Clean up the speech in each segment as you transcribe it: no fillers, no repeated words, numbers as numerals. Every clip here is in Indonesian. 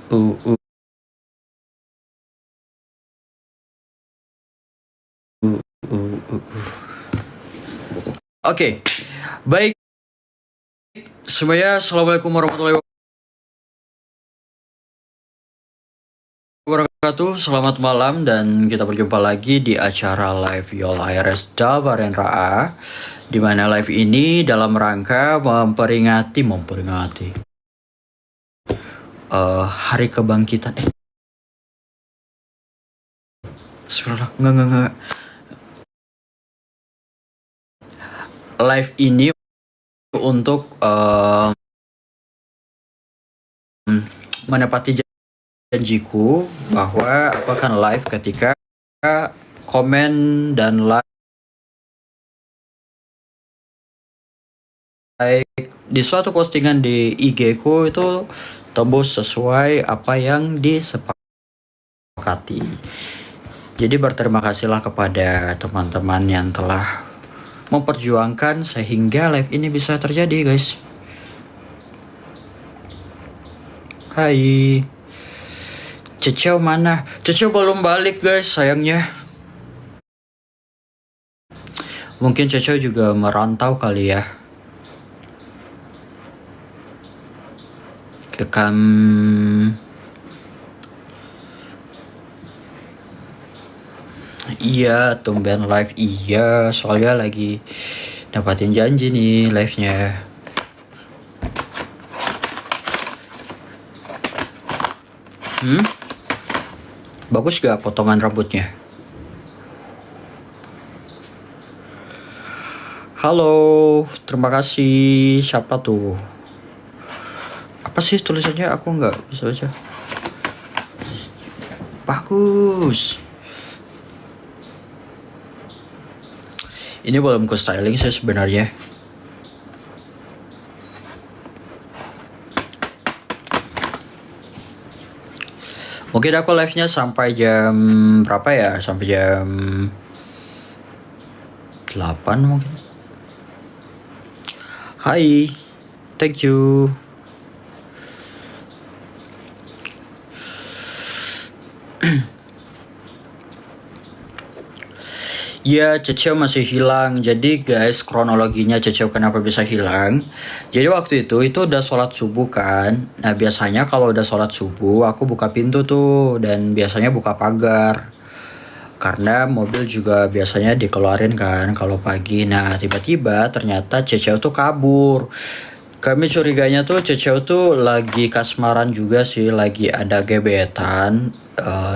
Uh, uh, uh, uh. Oke, baik semuanya. Assalamualaikum warahmatullahi wabarakatuh. Selamat malam dan kita berjumpa lagi di acara live Yol IRS Davaren Ra'a, di mana live ini dalam rangka memperingati Hari Kebangkitan. Sebenarnya enggak. Live ini untuk menepati janjiku bahwa aku akan live ketika komen dan like di suatu postingan di IG ku itu tembus sesuai apa yang disepakati. Jadi berterima kasihlah kepada teman-teman yang telah memperjuangkan sehingga live ini bisa terjadi, guys. Hai. Ceceo mana? Ceceo belum balik, guys, sayangnya. Mungkin Ceceo juga merantau kali ya. Iya, tumben live. Iya, soalnya lagi dapatin janji nih live-nya. Bagus gak potongan rambutnya? Halo, terima kasih. Siapa tuh? Apa sih tulisannya? Aku nggak bisa baca. Bagus. Ini belum ku styling sih sebenarnya. Mungkin aku live-nya sampai jam berapa ya? Sampai jam 8 mungkin. Hai, thank you. Ya, Ceceo masih hilang. Jadi guys, kronologinya Ceceo kenapa bisa hilang. Jadi waktu itu udah sholat subuh kan. Nah biasanya kalau udah sholat subuh aku buka pintu tuh. Dan biasanya buka pagar. Karena mobil juga biasanya dikeluarin kan kalau pagi. Nah tiba-tiba ternyata Ceceo tuh kabur. Kami curiganya tuh Ceceo tuh lagi kasmaran juga sih. Lagi ada gebetan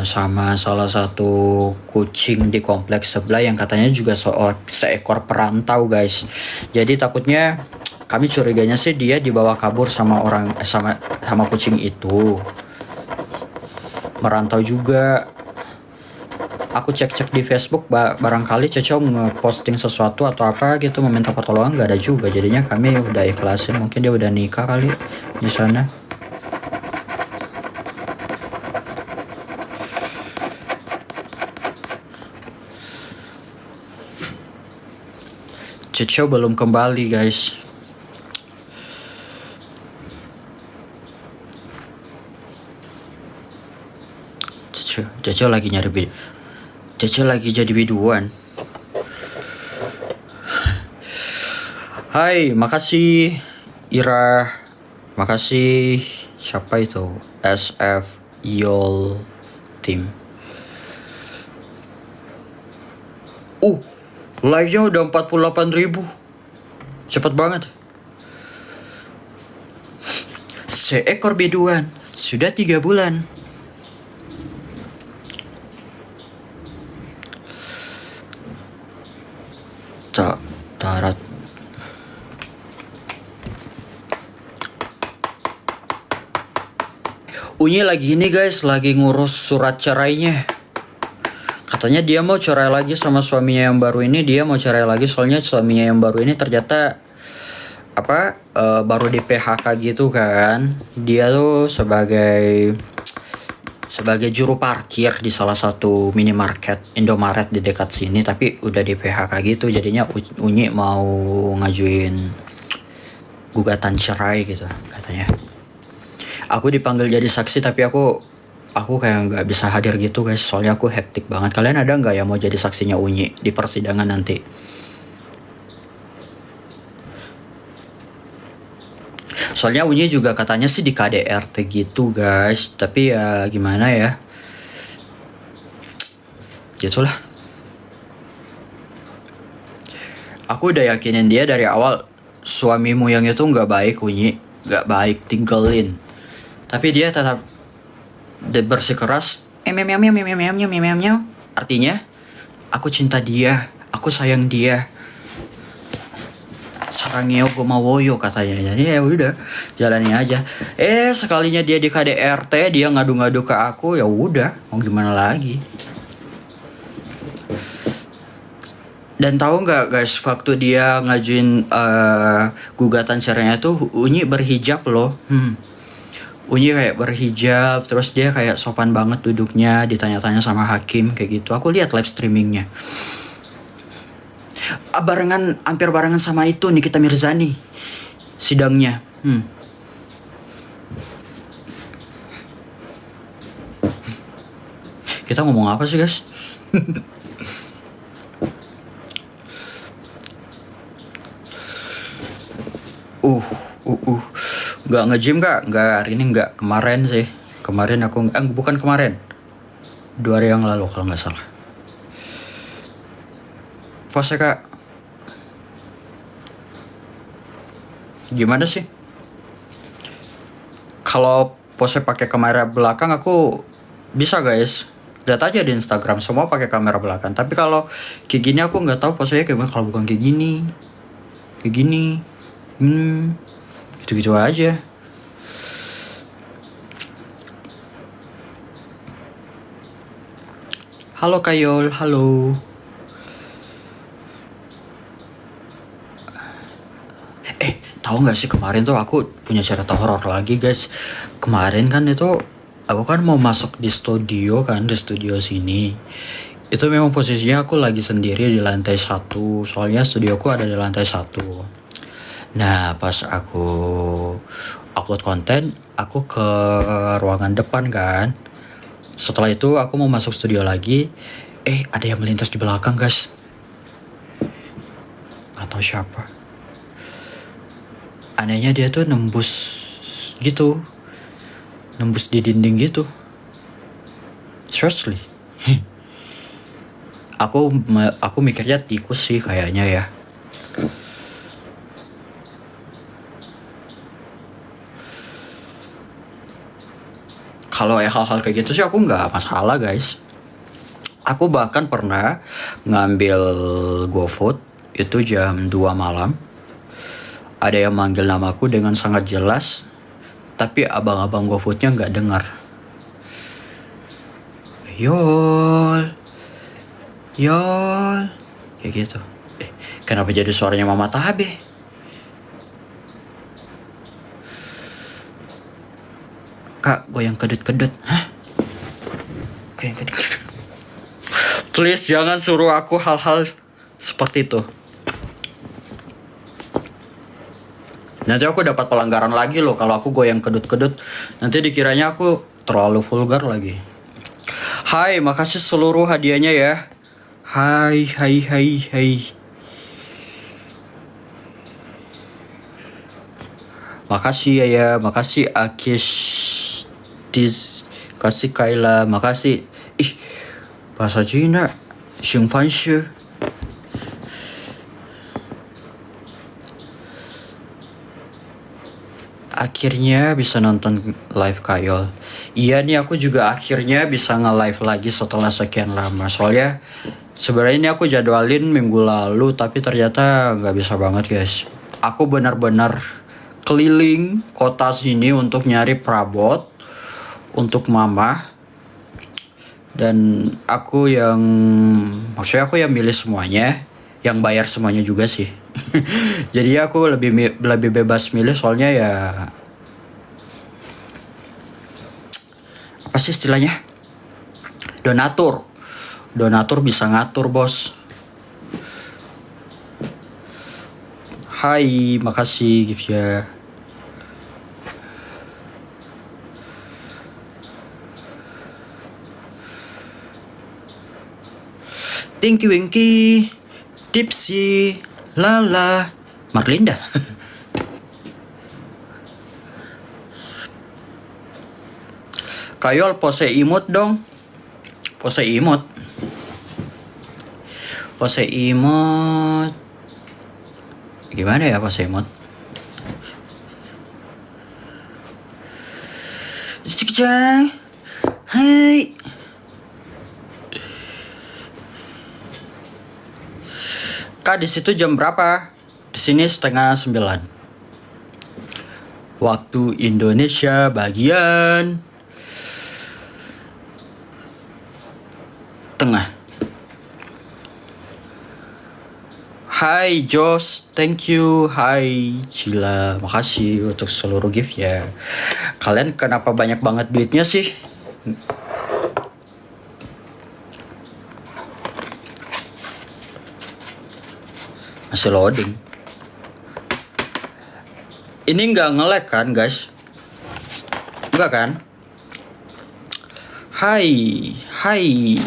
sama salah satu kucing di kompleks sebelah yang katanya juga seekor perantau, guys. Jadi takutnya kami curiganya sih dia dibawa kabur sama sama kucing itu. Merantau juga. Aku cek-cek di Facebook, barangkali Ceceo ngeposting sesuatu atau apa gitu meminta pertolongan, nggak ada juga. Jadinya kami udah ikhlasin, mungkin dia udah nikah kali di sana. Ceceo belum kembali, guys. Ceceo lagi nyari Ceceo lagi jadi biduan. Hai, makasih Ira. Makasih siapa itu? SF Yol Team. Live-nya udah 48.000. Cepet banget. Seekor biduan sudah 3 bulan. Tarat. Unyi lagi ini, guys, lagi ngurus surat cerainya. Katanya dia mau cerai lagi sama suaminya yang baru ini. Dia mau cerai lagi soalnya suaminya yang baru ini ternyata baru di PHK gitu kan. Dia tuh sebagai juru parkir di salah satu minimarket Indomaret di dekat sini, tapi udah di PHK gitu. Jadinya Unyi mau ngajuin gugatan cerai gitu katanya. Aku dipanggil jadi saksi tapi aku kayak nggak bisa hadir gitu guys, soalnya aku hektik banget. Kalian ada nggak yang mau jadi saksinya Unyi di persidangan nanti? Soalnya Unyi juga katanya sih di KDRT gitu guys, tapi ya gimana ya, gitulah. Aku udah yakinin dia dari awal, suamimu yang itu nggak baik Unyi, nggak baik, tinggalin. Tapi dia tetap bersikeras, artinya aku cinta dia, aku sayang dia, sarangnya gomawoyo katanya. Jadi ya udah, jalani aja. Sekalinya dia di KDRT, dia ngadu-ngadu ke aku, ya udah, mau gimana lagi. Dan tahu nggak guys, waktu dia ngajuin gugatan cerainya tuh Unyi berhijab loh. Unyi kayak berhijab, terus dia kayak sopan banget duduknya, ditanya-tanya sama hakim kayak gitu. Aku lihat live streamingnya. Hampir barengan sama itu Nikita Mirzani sidangnya. Kita ngomong apa sih guys? Nggak nge-gym nggak hari ini, nggak, kemarin sih. Kemarin aku bukan kemarin, 2 hari yang lalu kalau nggak salah. Pose kak, gimana sih? Kalau pose pakai kamera belakang aku bisa guys, lihat aja di Instagram semua pakai kamera belakang. Tapi kalau kayak gini aku nggak tahu posenya kayak gimana. Kalau bukan kayak gini, gitu-gitu aja. Halo Kayol, halo. Tahu nggak sih, kemarin tuh aku punya cerita horor lagi guys. Kemarin kan itu aku kan mau masuk di studio kan, di studio sini. Itu memang posisinya aku lagi sendiri di lantai 1, soalnya studioku ada di lantai 1. Nah pas aku upload konten, aku ke ruangan depan kan. Setelah itu aku mau masuk studio lagi, ada yang melintas di belakang guys. Gak tahu siapa. Anehnya dia tuh nembus gitu, nembus di dinding gitu. Seriously. Aku mikirnya tikus sih kayaknya ya. Kalau hal-hal kayak gitu sih aku nggak masalah guys. Aku bahkan pernah ngambil GoFood itu jam 2 malam. Ada yang manggil namaku dengan sangat jelas, tapi abang-abang GoFoodnya nggak dengar. Yol, kayak gitu. Kenapa jadi suaranya Mama Tabe? Kak, goyang kedut-kedut. Hah? Goyang kedut-kedut. Please jangan suruh aku hal-hal seperti itu. Nanti aku dapat pelanggaran lagi loh kalau aku goyang kedut-kedut. Nanti dikiranya aku terlalu vulgar lagi. Hai, makasih seluruh hadiahnya ya. Hai. Makasih ya, makasih Akis, kasih Kaila, makasih. Bahasa Cina, Xingfanshi. Akhirnya bisa nonton live Kayol. Iya nih, aku juga akhirnya bisa nge-live lagi setelah sekian lama. Soalnya sebenarnya ini aku jadwalin minggu lalu, tapi ternyata nggak bisa banget guys. Aku benar-benar keliling kota sini untuk nyari perabot untuk mama. Dan maksudnya aku yang milih semuanya, yang bayar semuanya juga sih. Jadi aku lebih bebas milih, soalnya ya apa sih istilahnya, donatur bisa ngatur bos. Hai, makasih gift ya. Tinky Winky, Dipsy, Lala, Marlinda. Kayol pose imut dong. Pose imut. Pose imut. Gimana ya pose imut? Cikcang. Hai. Kak, di situ jam berapa? Di sini 8:30. Waktu Indonesia bagian tengah. Hai Jos, thank you. Hai Cila, makasih untuk seluruh gift ya. Kalian kenapa banyak banget duitnya sih? Masih loading. Ini nggak nge-lag kan guys? Enggak kan? Hai, hai.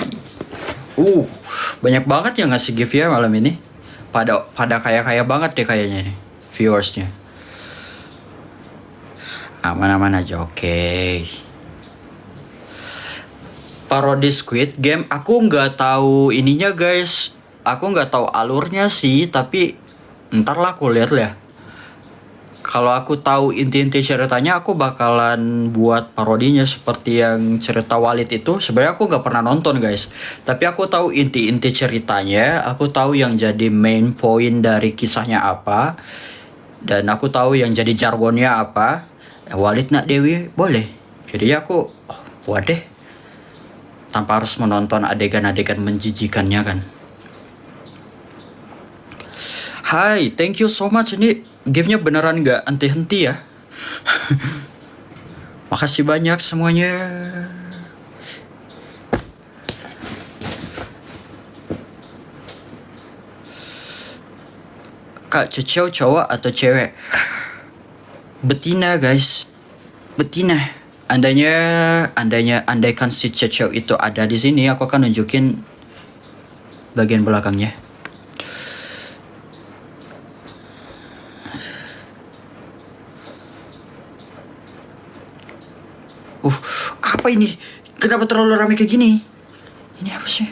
Banyak banget yang ngasih gift ya malam ini. Pada kaya banget deh kayaknya nih viewersnya. Aman-aman aja, oke. Parodi Squid Game, aku nggak tahu ininya guys. Aku nggak tahu alurnya sih, tapi ntar lah aku lihat lah. Kalau aku tahu inti-inti ceritanya, aku bakalan buat parodinya seperti yang cerita Walid itu. Sebenarnya aku nggak pernah nonton guys, tapi aku tahu inti-inti ceritanya. Aku tahu yang jadi main point dari kisahnya apa, dan aku tahu yang jadi jargonnya apa. Walid nak Dewi boleh. Jadi aku buat deh, tanpa harus menonton adegan-adegan menjijikannya kan. Hai, thank you so much. Ini gift-nya beneran gak henti-henti ya. Makasih banyak semuanya. Kak Ceceo cowok atau cewek? Betina guys, betina. Andaikan si Ceceo itu ada di sini, aku akan nunjukin bagian belakangnya. Apa ini? Kenapa terlalu ramai kayak gini? Ini apa sih?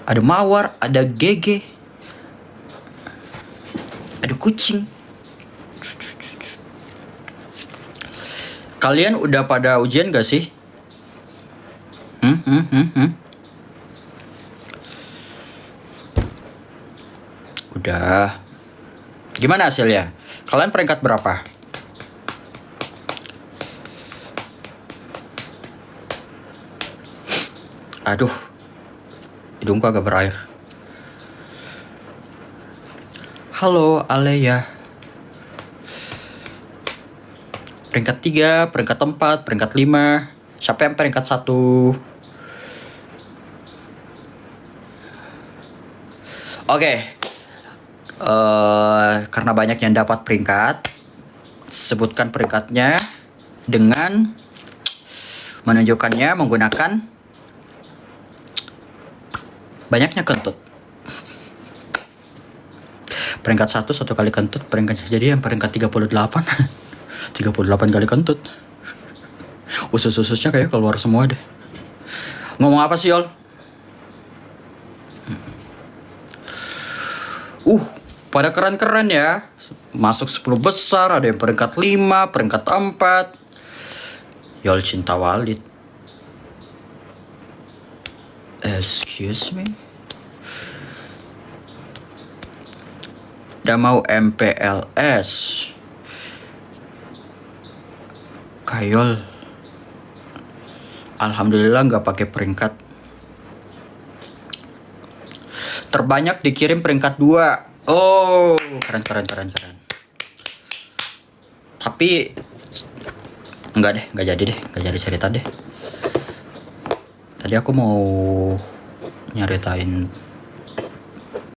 Ada mawar, ada gege, ada kucing. Kalian udah pada ujian gak sih? Udah. Gimana hasilnya? Kalian peringkat berapa? Aduh, hidungku agak berair. Halo Alea. Peringkat 3, peringkat 4, peringkat 5. Siapa yang peringkat 1? Oke. Karena banyak yang dapat peringkat, sebutkan peringkatnya dengan menunjukkannya menggunakan banyaknya kentut. Peringkat 1 kali kentut, peringkat jadi yang peringkat 38. 38 kali kentut. Usus-ususnya kayak keluar semua deh. Ngomong apa sih Yol? Pada keren-keren ya. Masuk 10 besar, ada yang peringkat 5, peringkat 4. Yol cinta Walid. Excuse me. Udah mau MPLS. Kayol. Alhamdulillah nggak pakai peringkat. Terbanyak dikirim peringkat 2. Oh, keren. Tapi nggak jadi cerita deh. Tadi aku mau nyeritain